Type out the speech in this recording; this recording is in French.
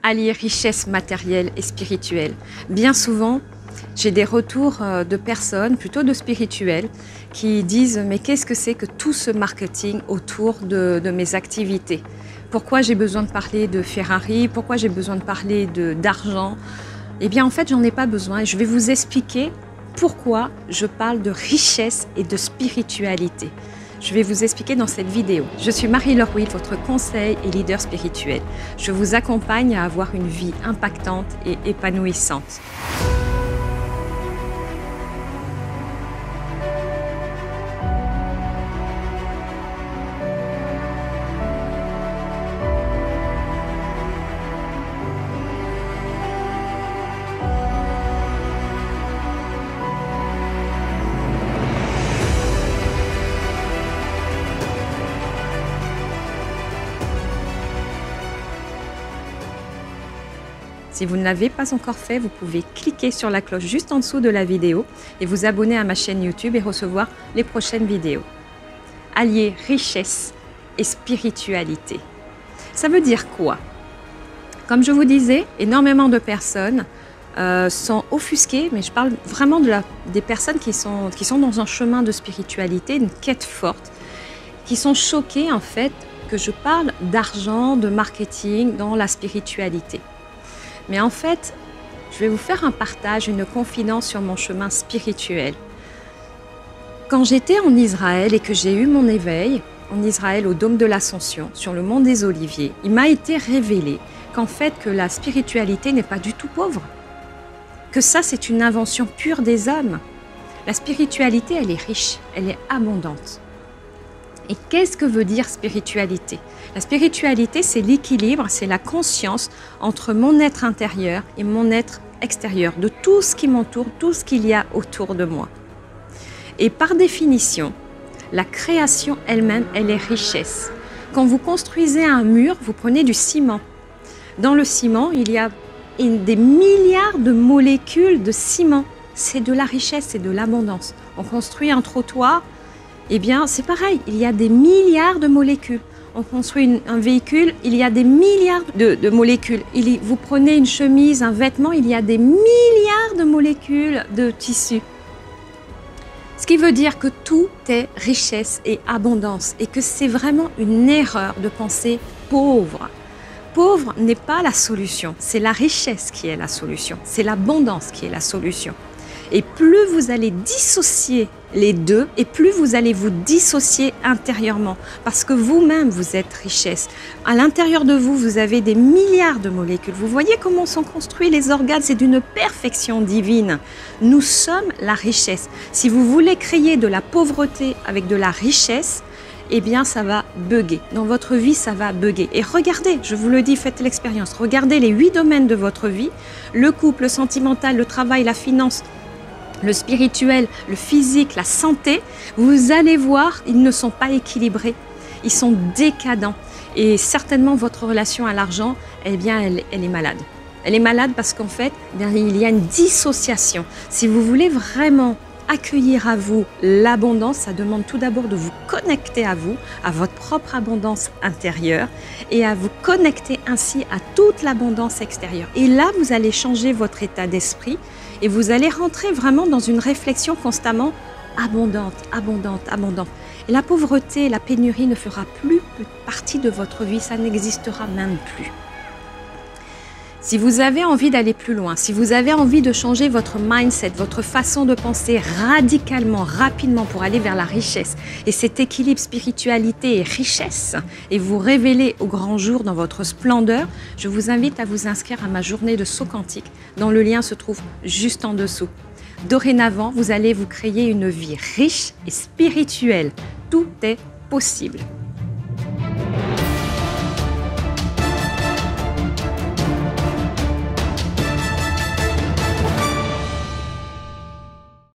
allier richesse matérielle et spirituelle. Bien souvent, j'ai des retours de personnes, plutôt de spirituels, qui disent « mais qu'est-ce que c'est que tout ce marketing autour de mes activités? Pourquoi j'ai besoin de parler de Ferrari? Pourquoi j'ai besoin de parler d'argent ?» Eh bien en fait, j'en ai pas besoin et je vais vous expliquer pourquoi je parle de richesse et de spiritualité. Je vais vous expliquer dans cette vidéo. Je suis Marie-Laure Wild, votre conseil et leader spirituel. Je vous accompagne à avoir une vie impactante et épanouissante. Si vous ne l'avez pas encore fait, vous pouvez cliquer sur la cloche juste en dessous de la vidéo et vous abonner à ma chaîne YouTube et recevoir les prochaines vidéos. Allier richesse et spiritualité. Ça veut dire quoi? Comme je vous disais, énormément de personnes sont offusquées, mais je parle vraiment des personnes qui sont dans un chemin de spiritualité, une quête forte, qui sont choquées en fait que je parle d'argent, de marketing dans la spiritualité. Mais en fait, je vais vous faire un partage, une confidence sur mon chemin spirituel. Quand j'étais en Israël et que j'ai eu mon éveil, en Israël au Dôme de l'Ascension, sur le mont des Oliviers, il m'a été révélé qu'en fait, que la spiritualité n'est pas du tout pauvre. Que ça, c'est une invention pure des hommes. La spiritualité, elle est riche, elle est abondante. Et qu'est-ce que veut dire spiritualité? La spiritualité, c'est l'équilibre, c'est la conscience entre mon être intérieur et mon être extérieur, de tout ce qui m'entoure, tout ce qu'il y a autour de moi. Et par définition, la création elle-même, elle est richesse. Quand vous construisez un mur, vous prenez du ciment. Dans le ciment, il y a des milliards de molécules de ciment. C'est de la richesse, c'est de l'abondance. On construit un trottoir, eh bien, c'est pareil, il y a des milliards de molécules. On construit un véhicule, il y a des milliards de molécules. Vous prenez une chemise, un vêtement, il y a des milliards de molécules de tissu. Ce qui veut dire que tout est richesse et abondance et que c'est vraiment une erreur de penser pauvre. Pauvre n'est pas la solution, c'est la richesse qui est la solution, c'est l'abondance qui est la solution. Et plus vous allez dissocier les deux, et plus vous allez vous dissocier intérieurement, parce que vous-même, vous êtes richesse. À l'intérieur de vous, vous avez des milliards de molécules. Vous voyez comment sont construits les organes, c'est d'une perfection divine. Nous sommes la richesse. Si vous voulez créer de la pauvreté avec de la richesse, eh bien, ça va bugger. Dans votre vie, ça va bugger. Et regardez, je vous le dis, faites l'expérience. Regardez les 8 domaines de votre vie, le couple, le sentimental, le travail, la finance, le spirituel, le physique, la santé, vous allez voir, ils ne sont pas équilibrés, ils sont décadents. Et certainement, votre relation à l'argent, eh bien, elle est malade. Elle est malade parce qu'en fait, eh bien, il y a une dissociation. Si vous voulez vraiment accueillir à vous l'abondance, ça demande tout d'abord de vous connecter à vous, à votre propre abondance intérieure et à vous connecter ainsi à toute l'abondance extérieure. Et là, vous allez changer votre état d'esprit et vous allez rentrer vraiment dans une réflexion constamment abondante, abondante, abondante. Et la pauvreté, la pénurie ne fera plus partie de votre vie, ça n'existera même plus. Si vous avez envie d'aller plus loin, si vous avez envie de changer votre mindset, votre façon de penser radicalement, rapidement pour aller vers la richesse et cet équilibre spiritualité et richesse et vous révéler au grand jour dans votre splendeur, je vous invite à vous inscrire à ma journée de saut quantique dont le lien se trouve juste en dessous. Dorénavant, vous allez vous créer une vie riche et spirituelle. Tout est possible.